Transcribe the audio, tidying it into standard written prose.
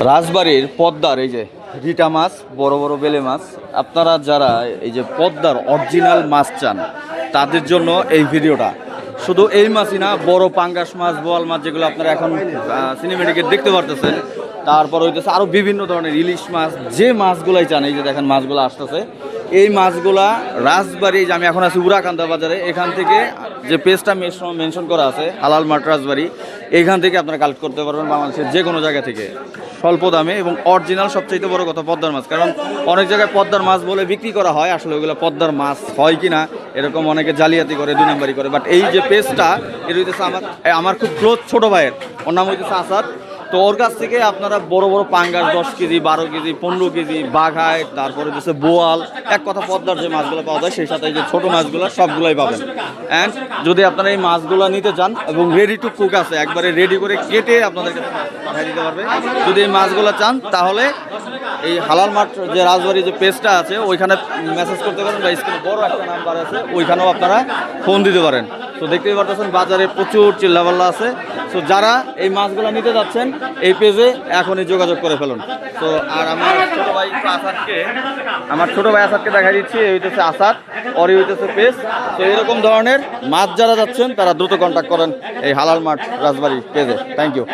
রাজবাড়ির পদ্মার এই যে রিটা মাছ, বড় বড় বেলে মাছ, আপনারা যারা এই যে পদ্মার অরিজিনাল মাছ চান তাদের জন্য এই ভিডিওটা। শুধু এই মাছই না, বড় পাঙ্গাস মাছ, বোয়াল মাছ যেগুলো আপনারা এখন সিনেমেটিকে দেখতে পারতেছেন, তারপর হইতেছে আরও বিভিন্ন ধরনের ইলিশ মাছ, যে মাছগুলাই চান এই যে দেখেন মাছগুলো আসতেছে। এই মাছগুলা রাজবাড়ি, যে আমি এখন আছি উড়াকান্দা বাজারে, এখান থেকে যে পেজটা মেনশন করা আছে হালাল মাঠ রাজবাড়ি, এখান থেকে আপনারা কালেক্ট করতে পারবেন বাংলাদেশের যে কোনো জায়গা থেকে স্বল্প দামে এবং অরিজিনাল। সবচেয়ে বড় কথা পদ্মার মাছ, কারণ অনেক জায়গায় পদ্মার মাছ বলে বিক্রি করা হয়, আসলে ওইগুলো পদ্মার মাছ হয় কি না এরকম অনেকে জালিয়াতি করে, 2 নম্বরই করে। বাট এই যে পেজটা, এটা হইতেছে আমার খুব ক্লোজ ছোটো ভাইয়ের, ওর নাম হইতেছে আসাদ। তো ওর কাছ থেকে আপনারা বড় বড় পাঙ্গাস 10 কেজি, 12 কেজি, 15 কেজি, বাঘায়, তারপরে হচ্ছে বোয়াল, এক কথা পদ্মার যে মাছগুলো পাওয়া যায় সেই সাথে যে ছোটো মাছগুলো সবগুলোই পাবেন। অ্যান্ড যদি আপনারা এই মাছগুলো নিতে চান এবং রেডি টু কুক আছে, একবারে রেডি করে কেটে আপনাদেরকে পাঠিয়ে দিতে পারবে। যদি এই মাছগুলো চান তাহলে এই হালাল মাঠ যে রাজবাড়ি যে পেজটা আছে ওইখানে মেসেজ করতে পারেন, বা স্ক্রিনে বড় একটা নাম্বার আছে ওইখানেও আপনারা ফোন দিতে পারেন। তো দেখতেই পারতেছেন বাজারে প্রচুর চিল্লাপাল্লা আছে। তো যারা এই মাছগুলো নিতে যাচ্ছেন এই পেজে এখনই যোগাযোগ করে ফেলুন। তো আর আমার ছোট ভাই আসাদকে দেখা দিচ্ছি, এই হইতেছে আসাদ, ওরই হইতেছে পেজ। তো এরকম ধরনের মাছ যারা যাচ্ছেন তারা দ্রুত কন্ট্যাক্ট করেন এই হালাল মাঠ রাজবাড়ি পেজে। Thank you.